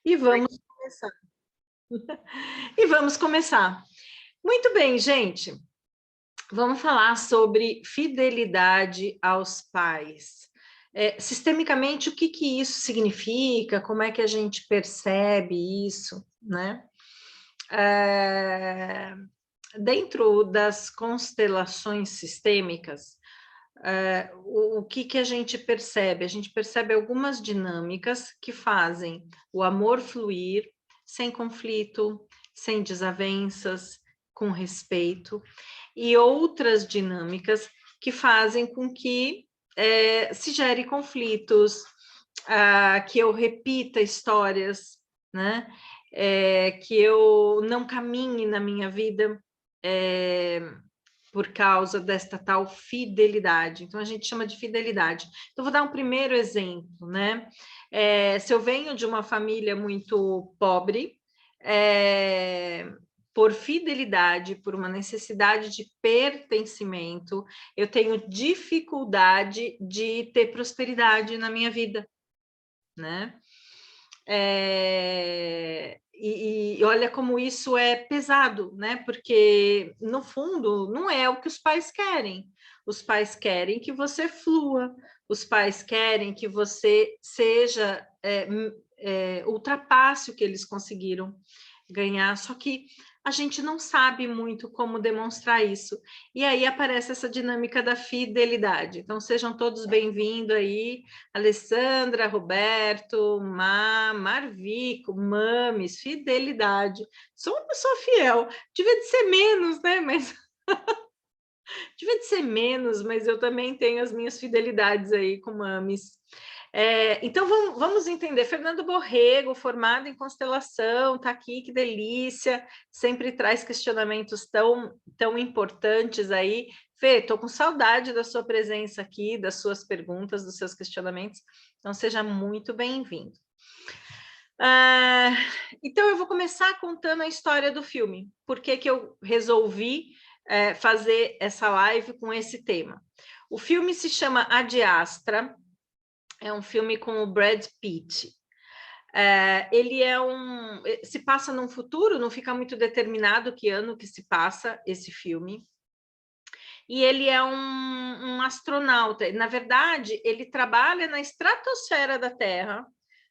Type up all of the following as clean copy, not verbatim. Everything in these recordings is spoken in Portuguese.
E vamos começar. E vamos começar. Muito bem, gente. Vamos falar sobre fidelidade aos pais. Sistemicamente, o que que isso significa? Como é que a gente percebe isso, né? Dentro das constelações sistêmicas, o que que a gente percebe? A gente percebe algumas dinâmicas que fazem o amor fluir sem conflito, sem desavenças, com respeito, e outras dinâmicas que fazem com que se gere conflitos, que eu repita histórias, né? Que eu não caminhe na minha vida por causa desta tal fidelidade. Então, a gente chama de fidelidade. Então, vou dar um primeiro exemplo, né? Se eu venho de uma família muito pobre, por fidelidade, por uma necessidade de pertencimento, eu tenho dificuldade de ter prosperidade na minha vida, né? E olha como isso é pesado, né? Porque, no fundo, não é o que os pais querem. Os pais querem que você flua, os pais querem que você seja, ultrapasse o que eles conseguiram ganhar, só que a gente não sabe muito como demonstrar isso. E aí aparece essa dinâmica da fidelidade. Então, sejam todos bem-vindos aí, Alessandra, Roberto, Marvico, Mames, fidelidade. Sou uma pessoa fiel, devia de ser menos, né? Mas devia de ser menos, mas eu também tenho as minhas fidelidades aí com Mames. Então, vamos entender. Fernando Borrego, formado em constelação, está aqui, que delícia, sempre traz questionamentos tão importantes aí. Fê, estou com saudade da sua presença aqui, das suas perguntas, dos seus questionamentos, então seja muito bem-vindo. Então, eu vou começar contando a história do filme. Por que que eu resolvi fazer essa live com esse tema? O filme se chama Ad Astra, é um filme com o Brad Pitt. Ele se passa num futuro, não fica muito determinado que ano que se passa esse filme. E ele é um astronauta. Na verdade, ele trabalha na estratosfera da Terra.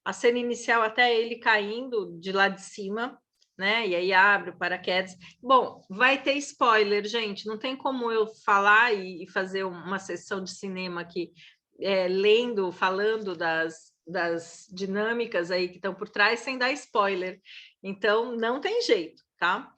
A cena inicial até ele caindo de lá de cima, né? E aí abre o paraquedas. Bom, vai ter spoiler, gente. Não tem como eu falar e fazer uma sessão de cinema aqui lendo, falando das dinâmicas aí que estão por trás, sem dar spoiler. Então, não tem jeito, tá?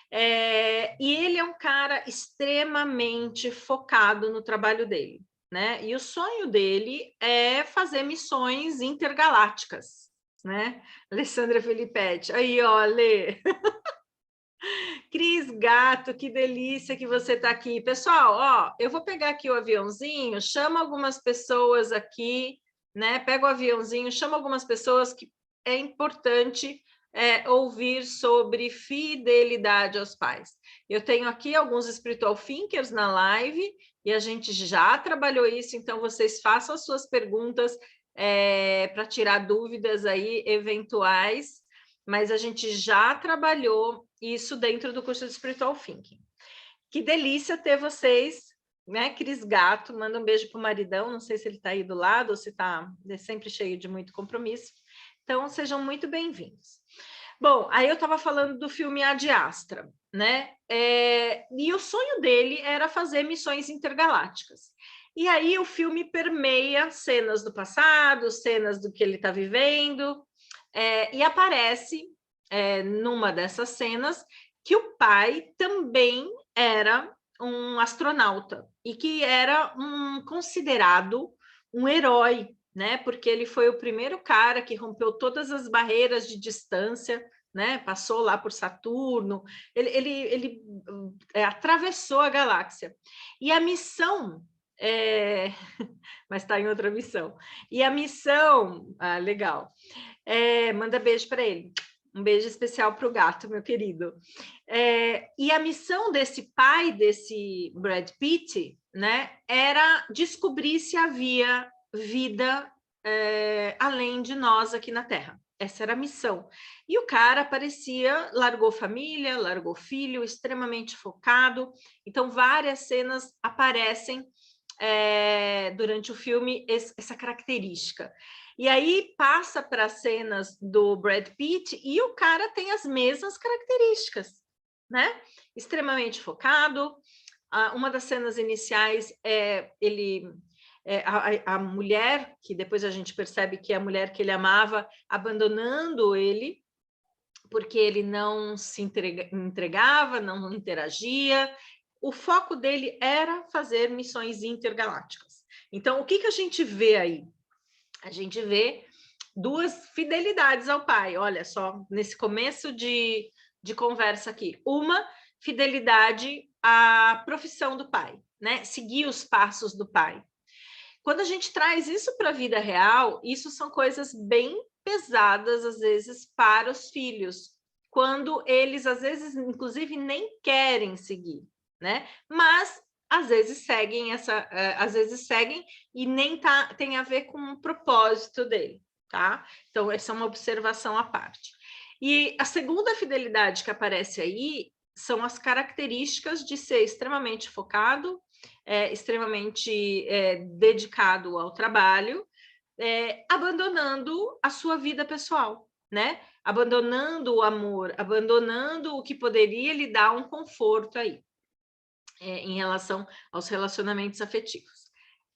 E ele é um cara extremamente focado no trabalho dele, né? E o sonho dele é fazer missões intergalácticas, né? Alessandra Felipetti, aí, ó, Lê. Cris Gato, que delícia que você está aqui. Pessoal, ó, eu vou pegar aqui o aviãozinho, chama algumas pessoas aqui, né? Pega o aviãozinho, chama algumas pessoas que é importante ouvir sobre fidelidade aos pais. Eu tenho aqui alguns spiritual thinkers na live e a gente já trabalhou isso, então vocês façam as suas perguntas para tirar dúvidas aí eventuais, mas a gente já trabalhou isso dentro do curso de Spiritual Thinking. Que delícia ter vocês, né? Cris Gato, manda um beijo para o maridão, não sei se ele está aí do lado ou se está sempre cheio de muito compromisso. Então, sejam muito bem-vindos. Bom, aí eu estava falando do filme Ad Astra, né? E o sonho dele era fazer missões intergalácticas. E aí o filme permeia cenas do passado, cenas do que ele está vivendo, e aparece numa dessas cenas que o pai também era um astronauta e que era considerado um herói, né? Porque ele foi o primeiro cara que rompeu todas as barreiras de distância, né? Passou lá por Saturno, ele atravessou a galáxia. E a missão mas está em outra missão. E a missão, legal. Manda beijo para ele. Um beijo especial para o gato, meu querido. E a missão desse pai, desse Brad Pitt, né, era descobrir se havia vida além de nós aqui na Terra. essa era a missão. E o cara parecia, largou família, largou filho, extremamente focado. Então, várias cenas aparecem durante o filme essa característica. E aí passa para as cenas do Brad Pitt e o cara tem as mesmas características, né? Extremamente focado. Uma das cenas iniciais a mulher, que depois a gente percebe que é a mulher que ele amava, abandonando ele, porque ele não se entregava, não interagia. O foco dele era fazer missões intergalácticas. Então, o que a gente vê aí? A gente vê duas fidelidades ao pai. Olha só, nesse começo de conversa aqui. Uma, fidelidade à profissão do pai, né? Seguir os passos do pai. Quando a gente traz isso para a vida real, isso são coisas bem pesadas, às vezes, para os filhos, quando eles, às vezes, inclusive, nem querem seguir, né? Mas, às vezes, seguem e nem tem a ver com o propósito dele, tá? Então, essa é uma observação à parte. E a segunda fidelidade que aparece aí são as características de ser extremamente focado, extremamente dedicado ao trabalho, abandonando a sua vida pessoal, né? Abandonando o amor, abandonando o que poderia lhe dar um conforto aí, em relação aos relacionamentos afetivos.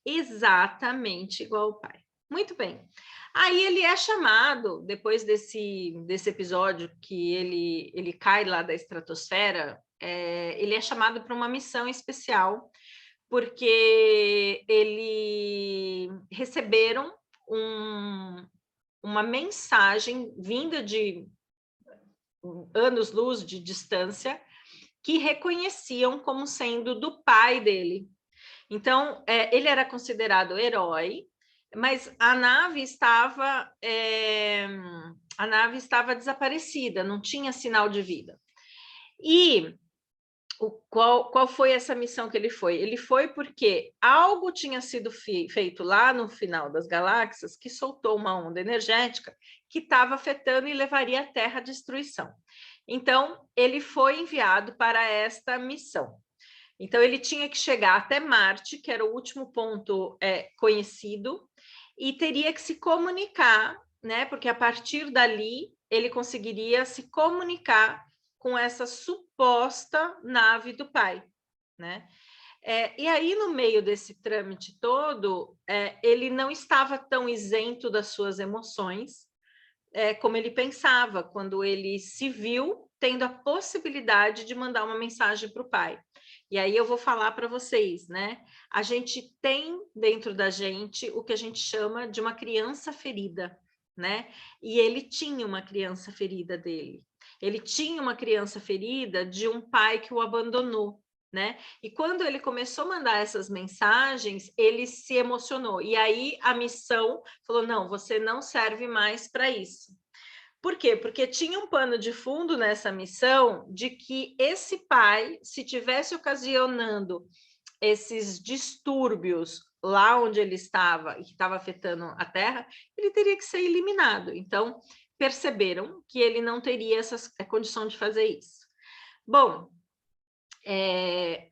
Exatamente igual ao pai. Muito bem. Aí ele é chamado, depois desse episódio que ele cai lá da estratosfera, ele é chamado para uma missão especial, porque eles receberam uma mensagem vinda de anos-luz de distância, que reconheciam como sendo do pai dele. Então, ele era considerado herói, mas a nave estava desaparecida, não tinha sinal de vida. E qual foi essa missão que ele foi? Ele foi porque algo tinha sido feito lá no final das galáxias que soltou uma onda energética que estava afetando e levaria a Terra à destruição. Então, ele foi enviado para esta missão. Então, ele tinha que chegar até Marte, que era o último ponto conhecido, e teria que se comunicar, né? Porque a partir dali ele conseguiria se comunicar com essa suposta nave do pai, né? E aí, no meio desse trâmite todo, ele não estava tão isento das suas emoções como ele pensava, quando ele se viu tendo a possibilidade de mandar uma mensagem para o pai. E aí eu vou falar para vocês, né? A gente tem dentro da gente o que a gente chama de uma criança ferida, né? E ele tinha uma criança ferida dele. Ele tinha uma criança ferida de um pai que o abandonou, né? E quando ele começou a mandar essas mensagens, ele se emocionou. E aí a missão falou: não, você não serve mais para isso. Por quê? Porque tinha um pano de fundo nessa missão de que esse pai, se tivesse ocasionando esses distúrbios lá onde ele estava e que estava afetando a Terra, ele teria que ser eliminado. Então, perceberam que ele não teria essa condição de fazer isso. Bom,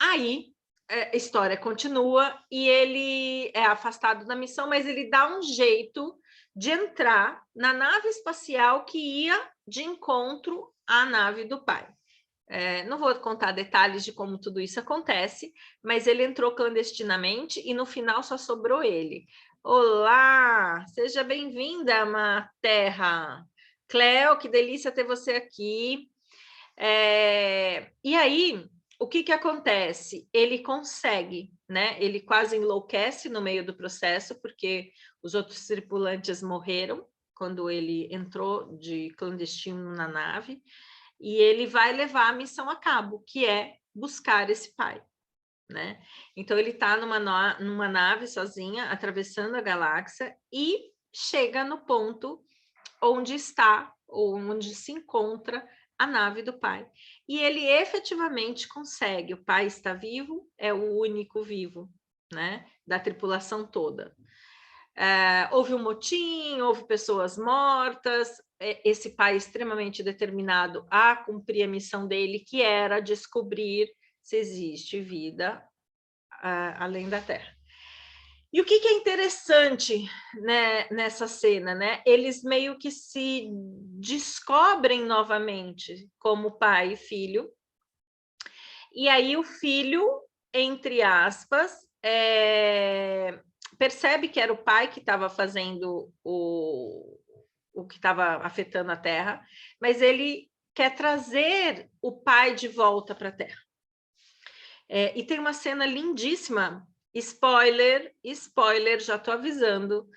aí a história continua e ele é afastado da missão, mas ele dá um jeito de entrar na nave espacial que ia de encontro à nave do pai. Não vou contar detalhes de como tudo isso acontece, mas ele entrou clandestinamente e no final só sobrou ele. Olá, seja bem-vinda, Terra. Cleo, que delícia ter você aqui. E aí, o que acontece? Ele consegue, né? Ele quase enlouquece no meio do processo, porque os outros tripulantes morreram quando ele entrou de clandestino na nave, e ele vai levar a missão a cabo, que é buscar esse pai, né? Então, ele está numa nave sozinha, atravessando a galáxia, e chega no ponto onde está, ou onde se encontra a nave do pai. E ele efetivamente consegue, o pai está vivo, é o único vivo, né, da tripulação toda. Houve um motim, houve pessoas mortas, esse pai extremamente determinado a cumprir a missão dele, que era descobrir se existe vida além da Terra. E o que é interessante, né, nessa cena, né? Eles meio que se descobrem novamente como pai e filho, e aí o filho, entre aspas, percebe que era o pai que estava fazendo o que estava afetando a Terra, mas ele quer trazer o pai de volta para a Terra. E tem uma cena lindíssima, spoiler, já estou avisando,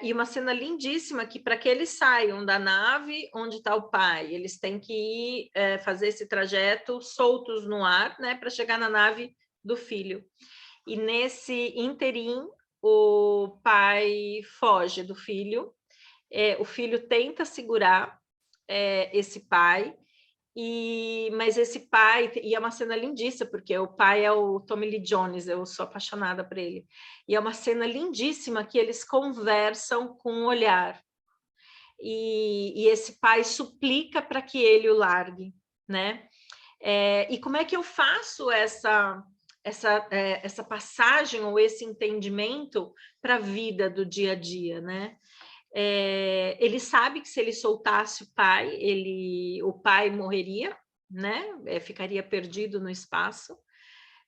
e uma cena lindíssima que para que eles saiam da nave onde está o pai, eles têm que ir fazer esse trajeto soltos no ar, né, para chegar na nave do filho. E nesse interim, o pai foge do filho, o filho tenta segurar esse pai, mas esse pai, e é uma cena lindíssima, porque o pai é o Tommy Lee Jones, eu sou apaixonada por ele, e é uma cena lindíssima que eles conversam com um olhar, e esse pai suplica para que ele o largue, né? E como é que eu faço essa passagem ou esse entendimento para a vida do dia a dia, né? Ele sabe que se ele soltasse o pai morreria, né? Ficaria perdido no espaço.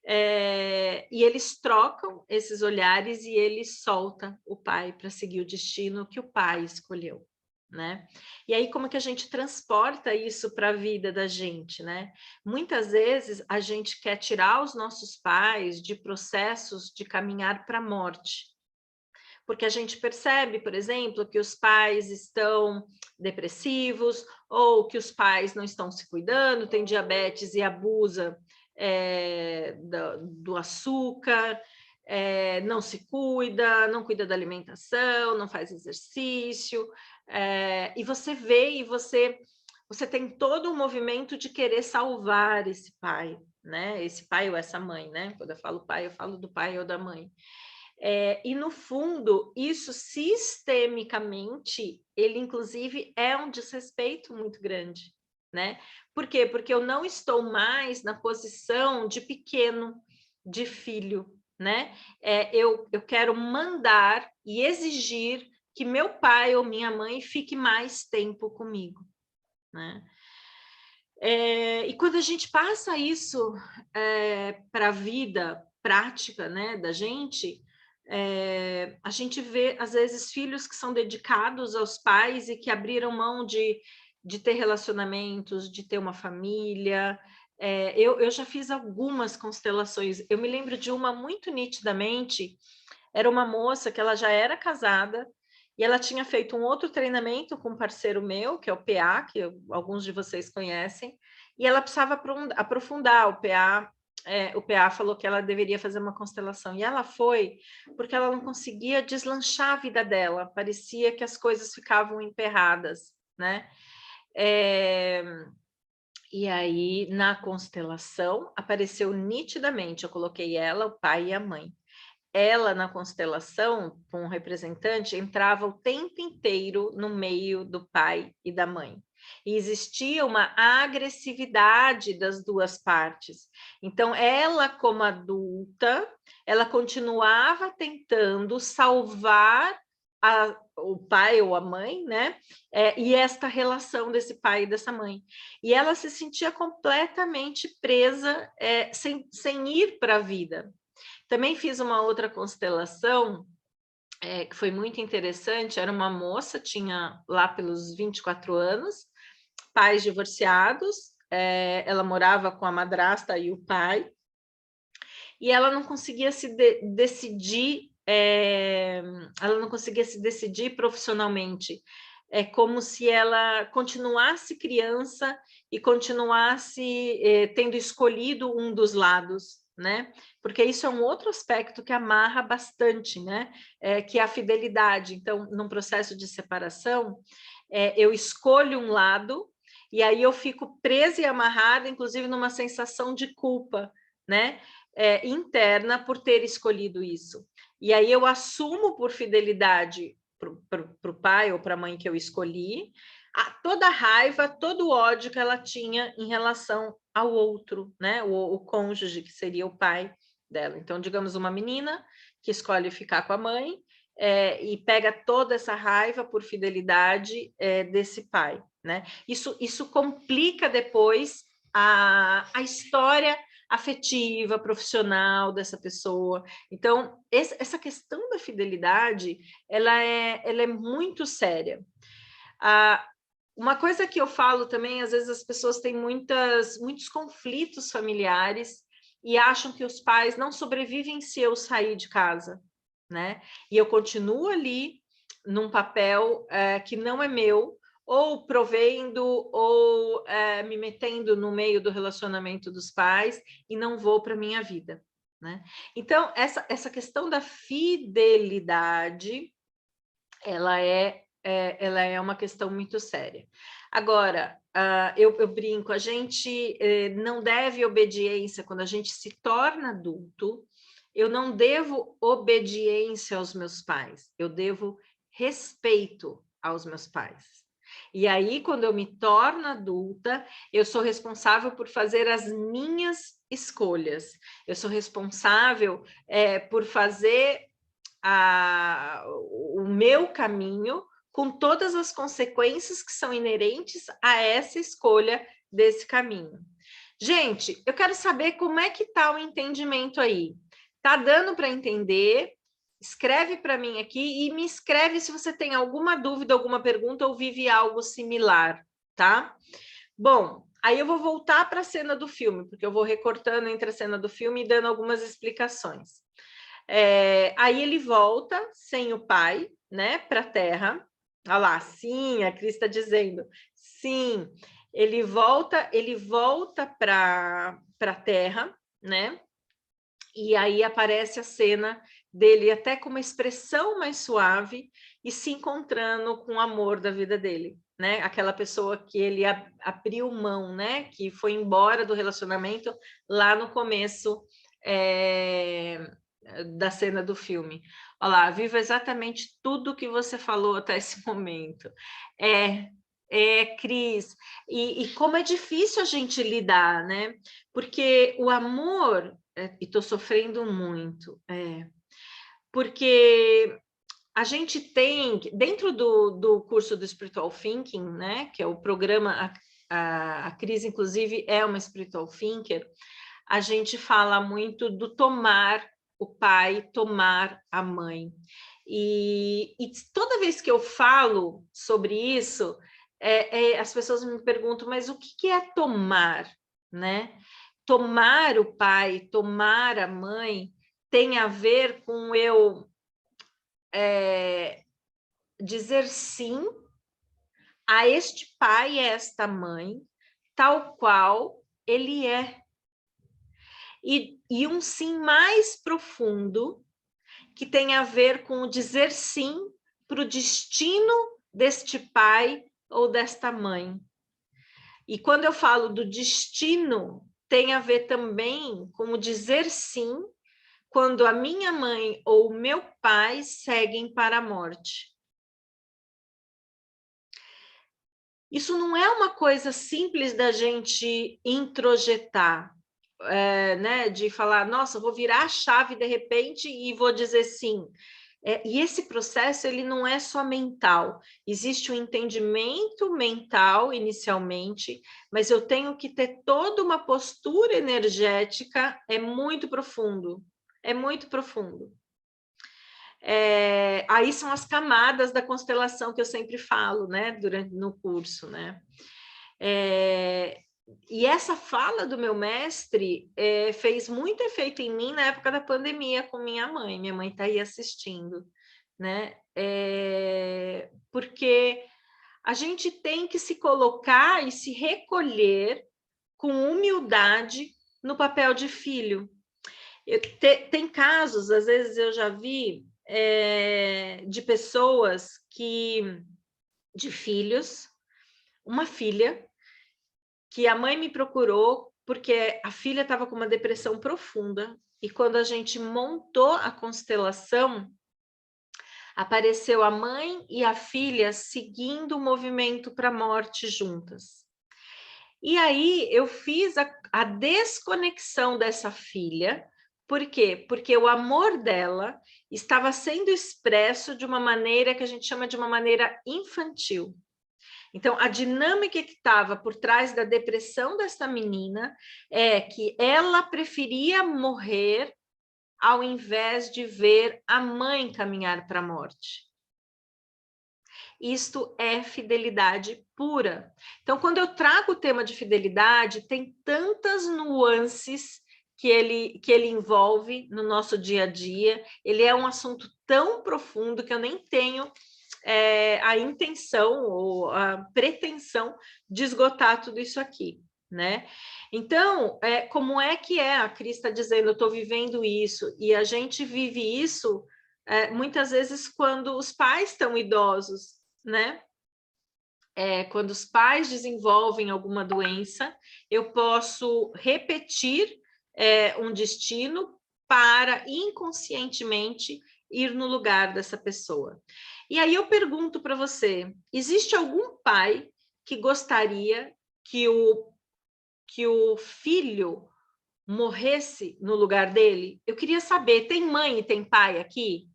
E eles trocam esses olhares e ele solta o pai para seguir o destino que o pai escolheu, né? E aí como que a gente transporta isso para a vida da gente, né? Muitas vezes a gente quer tirar os nossos pais de processos de caminhar para a morte, porque a gente percebe, por exemplo, que os pais estão depressivos, ou que os pais não estão se cuidando, tem diabetes e abusa do açúcar, não se cuida, não cuida da alimentação, não faz exercício, e você vê e você tem todo um movimento de querer salvar esse pai, né? Esse pai ou essa mãe, né? Quando eu falo pai, eu falo do pai ou da mãe. E, no fundo, isso sistemicamente, ele, inclusive, é um desrespeito muito grande, né? Por quê? Porque eu não estou mais na posição de pequeno, de filho, né? Eu quero mandar e exigir que meu pai ou minha mãe fique mais tempo comigo, né? E quando a gente passa isso para a vida prática, né, da gente, a gente vê, às vezes, filhos que são dedicados aos pais e que abriram mão de ter relacionamentos, de ter uma família. Eu já fiz algumas constelações. Eu me lembro de uma muito nitidamente, era uma moça que ela já era casada, e ela tinha feito um outro treinamento com um parceiro meu, que é o PA, que alguns de vocês conhecem, e ela precisava aprofundar o PA. O PA falou que ela deveria fazer uma constelação, e ela foi porque ela não conseguia deslanchar a vida dela, parecia que as coisas ficavam emperradas, né? E aí, na constelação, apareceu nitidamente, eu coloquei ela, o pai e a mãe. Ela, na constelação, com um representante, entrava o tempo inteiro no meio do pai e da mãe. E existia uma agressividade das duas partes. Então, ela, como adulta, ela continuava tentando salvar o pai ou a mãe, né? E esta relação desse pai e dessa mãe. E ela se sentia completamente presa, sem ir para a vida. Também fiz uma outra constelação, que foi muito interessante, era uma moça, tinha lá pelos 24 anos, pais divorciados, ela morava com a madrasta e o pai, e ela não conseguia se decidir, ela não conseguia se decidir profissionalmente. É como se ela continuasse criança e continuasse tendo escolhido um dos lados, né? Porque isso é um outro aspecto que amarra bastante, né? Que é a fidelidade. Então, num processo de separação, eu escolho um lado e aí eu fico presa e amarrada, inclusive numa sensação de culpa, né? Interna por ter escolhido isso. E aí eu assumo por fidelidade para o pai ou para a mãe que eu escolhi, toda a raiva, todo o ódio que ela tinha em relação ao outro, né? O cônjuge, que seria o pai dela. Então, digamos, uma menina que escolhe ficar com a mãe e pega toda essa raiva por fidelidade desse pai, né? Isso complica depois a história afetiva, profissional dessa pessoa. Então, essa questão da fidelidade, ela é muito séria. Uma coisa que eu falo também, às vezes as pessoas têm muitos conflitos familiares e acham que os pais não sobrevivem se eu sair de casa, né? E eu continuo ali num papel que não é meu, ou provendo, ou me metendo no meio do relacionamento dos pais e não vou para a minha vida, né? Então, essa questão da fidelidade, ela é uma questão muito séria. Agora, eu brinco, a gente não deve obediência quando a gente se torna adulto. Eu não devo obediência aos meus pais, eu devo respeito aos meus pais. E aí, quando eu me torno adulta, eu sou responsável por fazer as minhas escolhas. Eu sou responsável por fazer o meu caminho, com todas as consequências que são inerentes a essa escolha desse caminho. Gente, eu quero saber como é que está o entendimento aí. Tá dando para entender? Escreve para mim aqui e me escreve se você tem alguma dúvida, alguma pergunta ou vive algo similar, tá? Bom, aí eu vou voltar para a cena do filme, porque eu vou recortando entre a cena do filme e dando algumas explicações. Aí ele volta sem o pai, né, para a Terra. Olha lá, sim, a Cris está dizendo, sim, ele volta para a Terra, né? E aí aparece a cena dele até com uma expressão mais suave e se encontrando com o amor da vida dele, né? Aquela pessoa que ele abriu mão, né? Que foi embora do relacionamento lá no começo da cena do filme. Olha lá, vivo exatamente tudo que você falou até esse momento. Cris, e como é difícil a gente lidar, né? Porque o amor, e estou sofrendo muito, porque a gente tem, dentro do curso do Spiritual Thinking, né, que é o programa, a Cris, inclusive, é uma Spiritual Thinker, a gente fala muito do tomar o pai, tomar a mãe. E toda vez que eu falo sobre isso, as pessoas me perguntam, mas o que é tomar, né? Tomar o pai, tomar a mãe, tem a ver com eu dizer sim a este pai e a esta mãe, tal qual ele é. E um sim mais profundo, que tem a ver com o dizer sim para o destino deste pai ou desta mãe. E quando eu falo do destino, tem a ver também com o dizer sim quando a minha mãe ou o meu pai seguem para a morte. Isso não é uma coisa simples da gente introjetar, né? De falar, nossa, vou virar a chave de repente e vou dizer sim. E esse processo, ele não é só mental. Existe um entendimento mental inicialmente, mas eu tenho que ter toda uma postura energética, é muito profundo. É muito profundo. Aí são as camadas da constelação que eu sempre falo, né, no curso, né? E essa fala do meu mestre fez muito efeito em mim na época da pandemia com minha mãe. Minha mãe está aí assistindo, né? Porque a gente tem que se colocar e se recolher com humildade no papel de filho. Tem casos, às vezes eu já vi, de pessoas de filhos, uma filha, que a mãe me procurou porque a filha estava com uma depressão profunda, e quando a gente montou a constelação, Apareceu a mãe e a filha seguindo o movimento para a morte juntas. E aí eu fiz a desconexão dessa filha. Por quê? Porque o amor dela estava sendo expresso de uma maneira que a gente chama de uma maneira infantil. Então, a dinâmica que estava por trás da depressão dessa menina é que ela preferia morrer ao invés de ver a mãe caminhar para a morte. Isto é fidelidade pura. Então, quando eu trago o tema de fidelidade, tem tantas nuances que ele envolve no nosso dia a dia. Ele é um assunto tão profundo que eu nem tenho a intenção ou a pretensão de esgotar tudo isso aqui, né? Então, como é que a Cris está dizendo, eu estou vivendo isso, e a gente vive isso muitas vezes quando os pais estão idosos, né? Quando os pais desenvolvem alguma doença, eu posso repetir um destino para inconscientemente ir no lugar dessa pessoa. E aí eu pergunto para você, existe algum pai que gostaria que o filho morresse no lugar dele? Eu queria saber, tem mãe e tem pai aqui?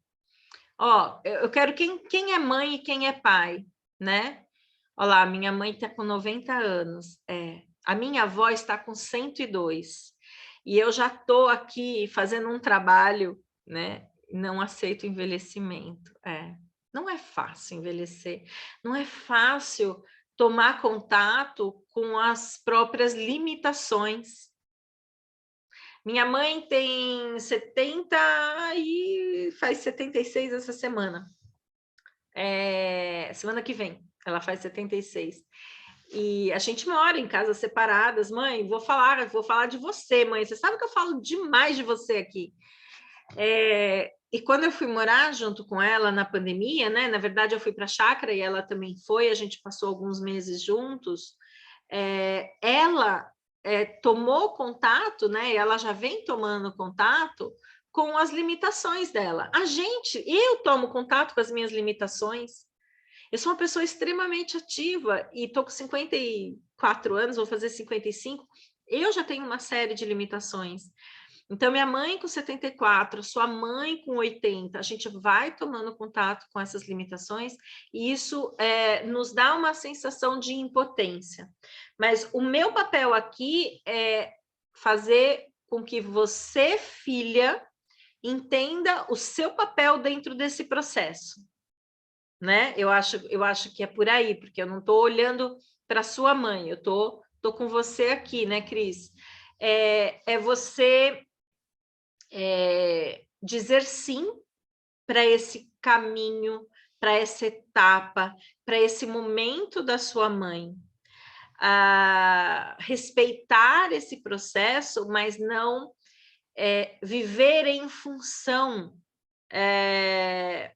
Ó, eu quero quem é mãe e quem é pai, né? Olha lá, minha mãe está com 90 anos, a minha avó está com 102, e eu já estou aqui fazendo um trabalho, né? Não aceito envelhecimento. Não é fácil envelhecer, não é fácil tomar contato com as próprias limitações. Minha mãe tem 70 e faz 76 essa semana. Semana que vem, ela faz 76. E a gente mora em casas separadas. Mãe, vou falar de você, mãe. Você sabe que eu falo demais de você aqui. E quando eu fui morar junto com ela na pandemia, né? Na verdade, eu fui para a chácara e ela também foi. A gente passou alguns meses juntos. Ela tomou contato, né? Ela já vem tomando contato com as limitações dela. Eu tomo contato com as minhas limitações. Eu sou uma pessoa extremamente ativa e estou com 54 anos, vou fazer 55. Eu já tenho uma série de limitações. Então, minha mãe com 74, sua mãe com 80, a gente vai tomando contato com essas limitações e isso nos dá uma sensação de impotência. Mas o meu papel aqui é fazer com que você, filha, entenda o seu papel dentro desse processo, né? Eu acho que é por aí, porque eu não estou olhando para sua mãe, eu tô com você aqui, né, Cris? Você dizer sim para esse caminho, para essa etapa, para esse momento da sua mãe. Respeitar esse processo, mas não viver em função,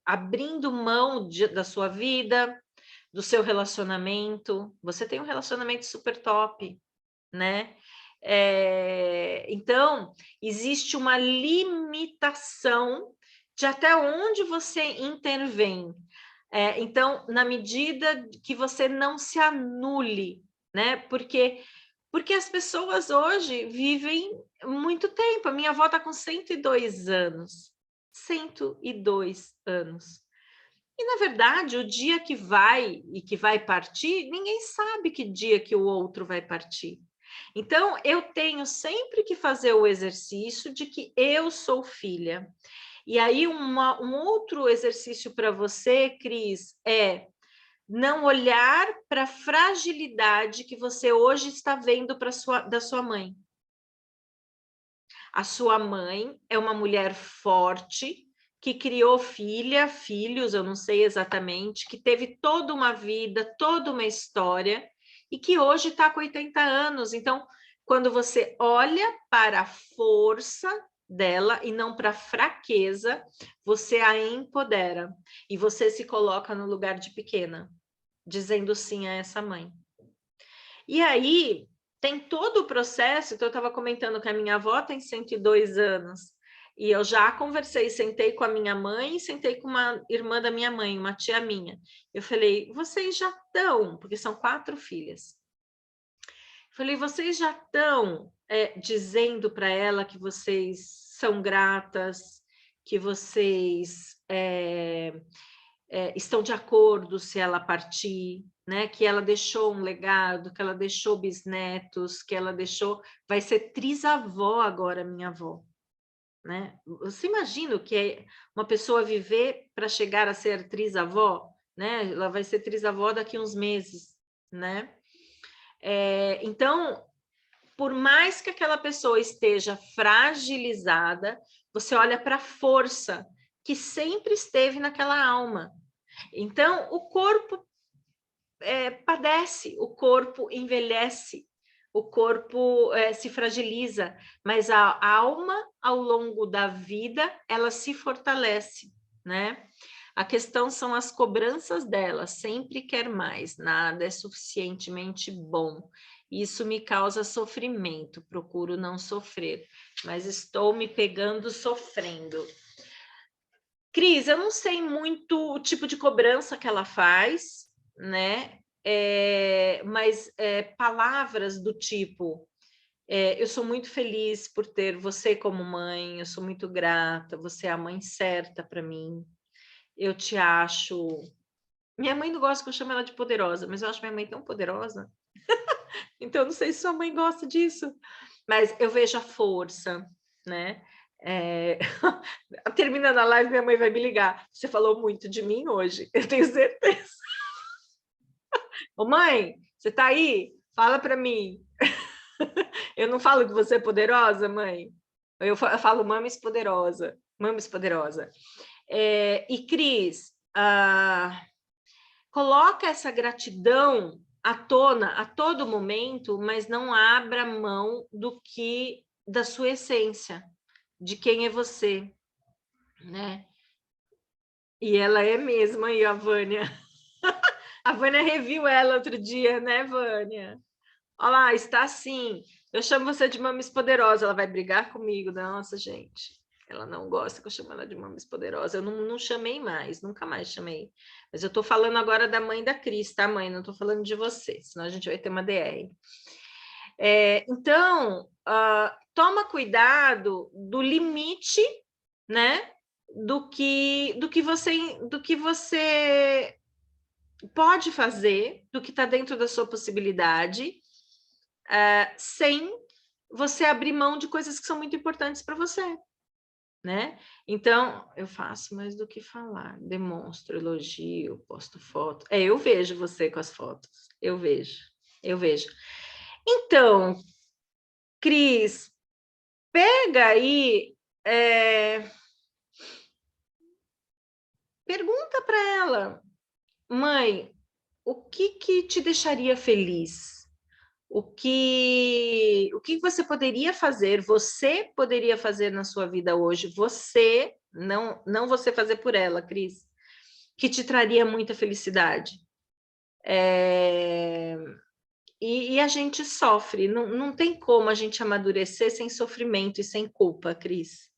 abrindo mão da sua vida, do seu relacionamento. Você tem um relacionamento super top, né? Então, existe uma limitação de até onde você intervém. Então, na medida que você não se anule, né? Porque as pessoas hoje vivem muito tempo. A minha avó está com 102 anos. 102 anos. E, na verdade, o dia que vai e que vai partir, ninguém sabe que dia que o outro vai partir. Então, eu tenho sempre que fazer o exercício de que eu sou filha. E aí, um outro exercício para você, Cris, é não olhar para a fragilidade que você hoje está vendo da sua mãe. A sua mãe é uma mulher forte, que criou filhos, eu não sei exatamente, que teve toda uma vida, toda uma história, e que hoje está com 80 anos. Então, quando você olha para a força dela e não para a fraqueza, você a empodera e você se coloca no lugar de pequena, dizendo sim a essa mãe. E aí, tem todo o processo, então eu estava comentando que a minha avó tem 102 anos, E eu já conversei, sentei com a minha mãe, sentei com uma irmã da minha mãe, uma tia minha. Eu falei, vocês já estão, porque são 4 filhas. Eu falei, vocês já estão dizendo para ela que vocês são gratas, que vocês estão de acordo se ela partir, né? Que ela deixou um legado, que ela deixou bisnetos, que ela deixou... Vai ser trisavó agora, minha avó. Né? Você imagina o que é uma pessoa viver para chegar a ser trisavó, né? Ela vai ser trisavó daqui a uns meses, né? Então, por mais que aquela pessoa esteja fragilizada, você olha para a força que sempre esteve naquela alma. Então, o corpo padece, o corpo envelhece, o corpo se fragiliza, mas a alma, ao longo da vida, ela se fortalece, né? A questão são as cobranças dela, sempre quer mais, nada é suficientemente bom. Isso me causa sofrimento, procuro não sofrer, mas estou me pegando sofrendo. Cris, eu não sei muito o tipo de cobrança que ela faz, né? Mas palavras do tipo, eu sou muito feliz por ter você como mãe, eu sou muito grata, você é a mãe certa para mim, eu te acho... Minha mãe não gosta que eu chame ela de poderosa, mas eu acho minha mãe tão poderosa, então eu não sei se sua mãe gosta disso, mas eu vejo a força, né? Terminando a live, minha mãe vai me ligar. Você falou muito de mim hoje, eu tenho certeza. Ô mãe, você tá aí? Fala para mim. Eu não falo que você é poderosa, mãe? Eu falo mames poderosa, mames poderosa. E Cris, coloca essa gratidão à tona a todo momento, mas não abra mão da sua essência, de quem é você, né? E ela é mesmo aí, a Vânia. A Vânia reviu ela outro dia, né, Vânia? Olha lá, está assim. Eu chamo você de Mames Poderosa. Ela vai brigar comigo. Nossa, gente. Ela não gosta que eu chame ela de Mames Poderosa. Eu não chamei mais, nunca mais chamei. Mas eu estou falando agora da mãe da Cris, tá, mãe? Não estou falando de você, senão a gente vai ter uma DR. Então, toma cuidado do limite, né? Do que você pode fazer, do que está dentro da sua possibilidade, sem você abrir mão de coisas que são muito importantes para você, né? Então, eu faço mais do que falar, demonstro, elogio, posto foto. Eu vejo você com as fotos, eu vejo. Então, Cris, pega aí, pergunta para ela, mãe, o que te deixaria feliz? O que você poderia fazer na sua vida hoje, você, não você fazer por ela, Cris, que te traria muita felicidade. E a gente sofre, não tem como a gente amadurecer sem sofrimento e sem culpa, Cris,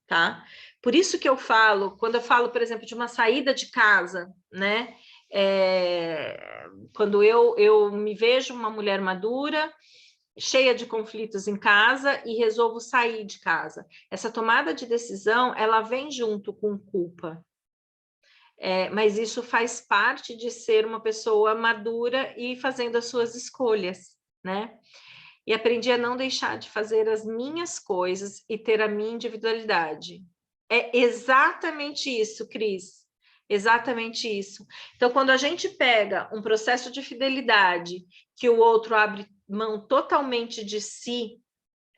tá? Por isso que eu falo, quando eu falo, por exemplo, de uma saída de casa, né? Quando eu me vejo uma mulher madura, cheia de conflitos em casa e resolvo sair de casa. Essa tomada de decisão, ela vem junto com culpa. Mas isso faz parte de ser uma pessoa madura e fazendo as suas escolhas, né? E aprendi a não deixar de fazer as minhas coisas e ter a minha individualidade. É exatamente isso, Cris. Exatamente isso. Então, quando a gente pega um processo de fidelidade que o outro abre mão totalmente de si,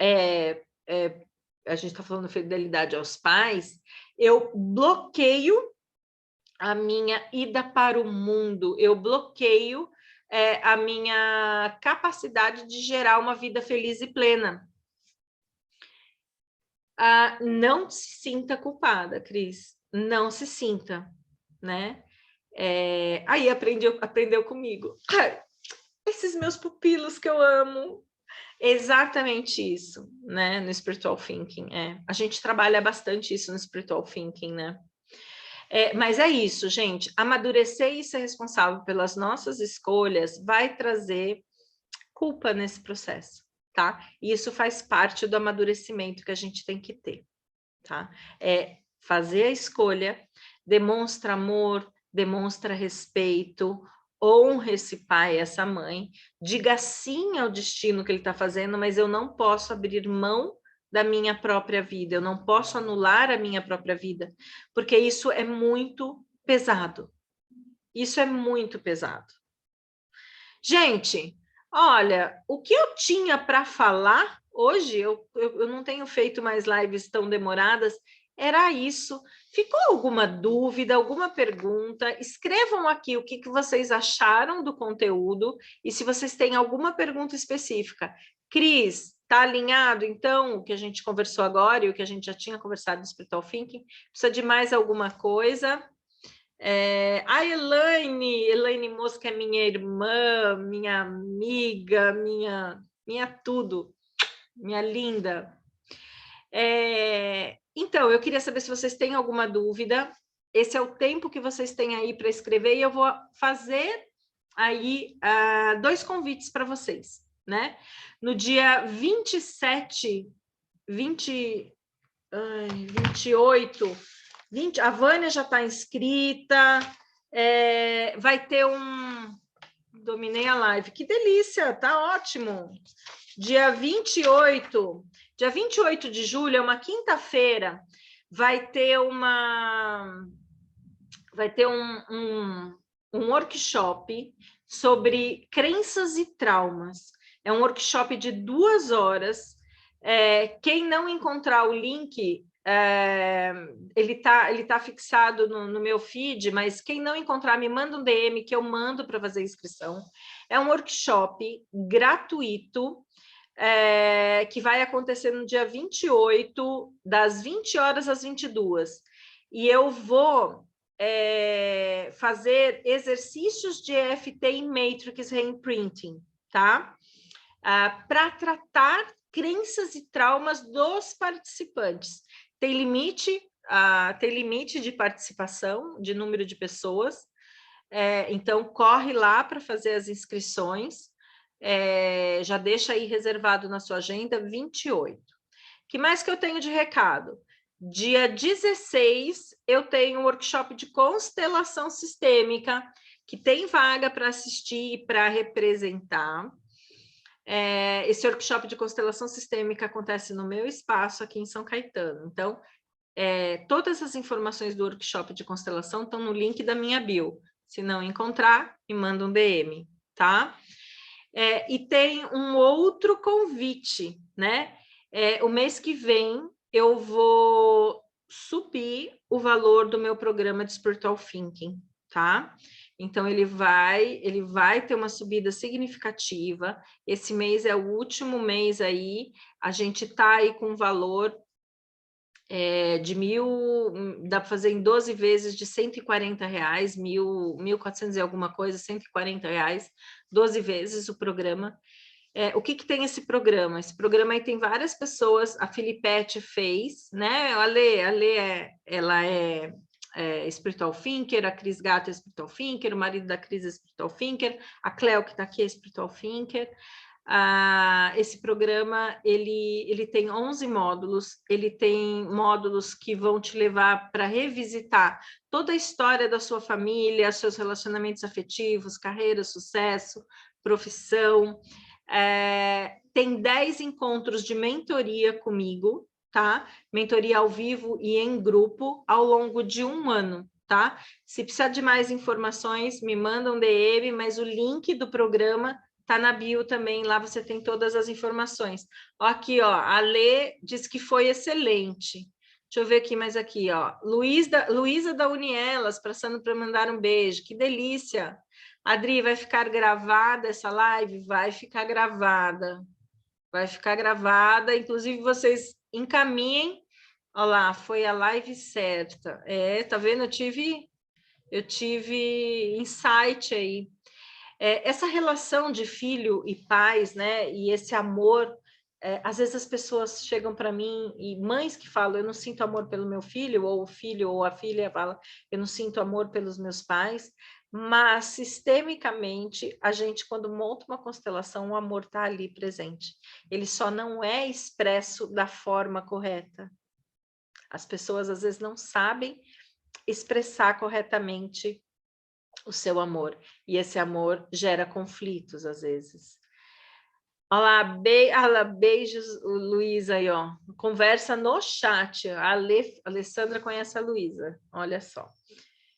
a gente está falando de fidelidade aos pais, eu bloqueio a minha ida para o mundo, eu bloqueio a minha capacidade de gerar uma vida feliz e plena. Não se sinta culpada, Cris, não se sinta, né? Aí aprendeu comigo. Ai, esses meus pupilos que eu amo, Exatamente isso, né? No Spiritual Thinking, a gente trabalha bastante isso no Spiritual Thinking, né? Mas é isso, gente. Amadurecer e ser responsável pelas nossas escolhas vai trazer culpa nesse processo, tá? E isso faz parte do amadurecimento que a gente tem que ter, tá? É fazer a escolha, demonstra amor, demonstra respeito, honra esse pai, essa mãe, diga sim ao destino que ele está fazendo, mas eu não posso abrir mão da minha própria vida, eu não posso anular a minha própria vida, porque isso é muito pesado. Isso é muito pesado. Gente, olha, o que eu tinha para falar hoje, eu não tenho feito mais lives tão demoradas, era isso. Ficou alguma dúvida, alguma pergunta? Escrevam aqui o que vocês acharam do conteúdo e se vocês têm alguma pergunta específica. Cris, está alinhado, então, o que a gente conversou agora e o que a gente já tinha conversado no Spiritual Thinking? Precisa de mais alguma coisa? A Elaine Mosca é minha irmã, minha amiga, minha tudo, minha linda. Então, eu queria saber se vocês têm alguma dúvida. Esse é o tempo que vocês têm aí para escrever e eu vou fazer aí 2 convites para vocês, né? No dia 27, 28, 20, a Vânia já está inscrita, vai ter dominei a live, que delícia, tá ótimo. Dia 28 de julho, é uma quinta-feira, vai ter um workshop sobre crenças e traumas. É um workshop de 2 horas. Quem não encontrar o link, ele tá fixado no meu feed, mas quem não encontrar, me manda um DM que eu mando para fazer a inscrição. É um workshop gratuito, que vai acontecer no dia 28, das 20 horas às 22. E eu vou fazer exercícios de EFT em Matrix Reimprinting, tá? Para tratar crenças e traumas dos participantes. Tem limite de participação, de número de pessoas, então corre lá para fazer as inscrições, já deixa aí reservado na sua agenda 28. Que mais que eu tenho de recado? Dia 16, eu tenho um workshop de constelação sistêmica, que tem vaga para assistir e para representar. Esse workshop de constelação sistêmica acontece no meu espaço aqui em São Caetano. Então, todas as informações do workshop de constelação estão no link da minha bio. Se não encontrar, me manda um DM, tá? E tem um outro convite, né? O mês que vem eu vou subir o valor do meu programa de Spiritual Thinking, tá? Então, ele vai ter uma subida significativa. Esse mês é o último mês aí, a gente está aí com um valor de 1.000, dá para fazer em 12 vezes de R$140, 1.400 e alguma coisa, R$140, 12 vezes o programa. O que tem esse programa? Esse programa aí tem várias pessoas, a Filipete fez, né? A Lê ela é Spiritual Thinker, a Cris Gato é Spiritual Thinker, o marido da Cris é Spiritual Thinker, a Cleo, que está aqui, é Spiritual Thinker. Esse programa, ele tem 11 módulos, ele tem módulos que vão te levar para revisitar toda a história da sua família, seus relacionamentos afetivos, carreira, sucesso, profissão. Tem 10 encontros de mentoria comigo, tá? Mentoria ao vivo e em grupo ao longo de 1 ano, tá? Se precisar de mais informações, me manda um DM, mas o link do programa tá na bio também, lá você tem todas as informações. Aqui, ó, a Lê disse que foi excelente. Deixa eu ver aqui mais aqui, ó. Luísa da Unielas, passando para mandar um beijo. Que delícia! Adri, vai ficar gravada essa live? Vai ficar gravada. Vai ficar gravada. Inclusive, vocês encaminhem. Olha lá, foi a live certa. Tá vendo? Eu tive insight aí. Essa relação de filho e pais, né, e esse amor, às vezes as pessoas chegam para mim, e mães que falam, eu não sinto amor pelo meu filho, ou o filho ou a filha fala, eu não sinto amor pelos meus pais, mas sistemicamente, a gente quando monta uma constelação, o amor está ali presente. Ele só não é expresso da forma correta. As pessoas às vezes não sabem expressar corretamente o seu amor, e esse amor gera conflitos às vezes. Olá, beijos, Luísa aí, ó. Conversa no chat. A Alessandra conhece a Luísa, olha só.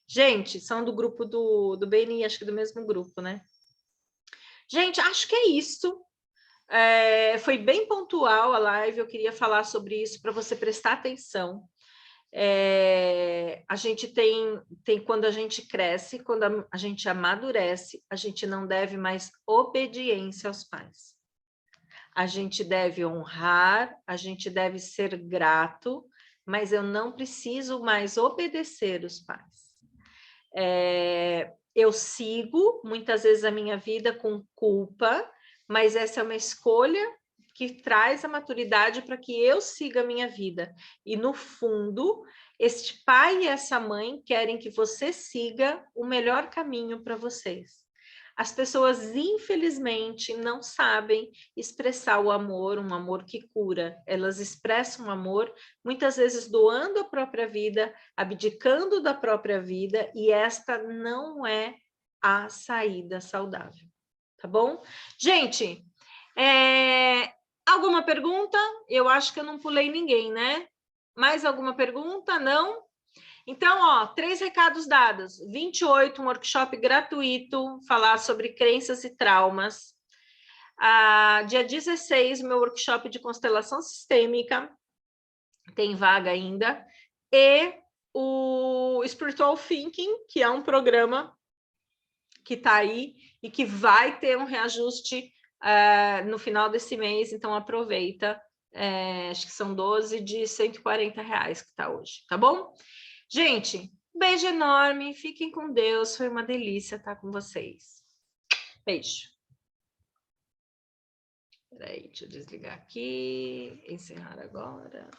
Gente, são do grupo do BNI, acho que do mesmo grupo, né? Gente, acho que é isso. Foi bem pontual a live, eu queria falar sobre isso para você prestar atenção. A gente tem quando a gente cresce, quando a gente amadurece, a gente não deve mais obediência aos pais. A gente deve honrar, a gente deve ser grato, mas eu não preciso mais obedecer os pais. Eu sigo muitas vezes a minha vida com culpa, mas essa é uma escolha que traz a maturidade para que eu siga a minha vida. E no fundo, este pai e essa mãe querem que você siga o melhor caminho para vocês. As pessoas, infelizmente, não sabem expressar o amor, um amor que cura. Elas expressam amor, muitas vezes doando a própria vida, abdicando da própria vida, e esta não é a saída saudável. Tá bom? Gente, alguma pergunta? Eu acho que eu não pulei ninguém, né? Mais alguma pergunta? Não? Então, ó, 3 recados dados. 28, um workshop gratuito, falar sobre crenças e traumas. Dia 16, meu workshop de constelação sistêmica, tem vaga ainda. E o Spiritual Thinking, que é um programa que está aí e que vai ter um reajuste no final desse mês, então aproveita. Acho que são 12 de R$140 que está hoje, tá bom? Gente, beijo enorme, fiquem com Deus, foi uma delícia estar com vocês. Beijo. Peraí, deixa eu desligar aqui, encerrar agora.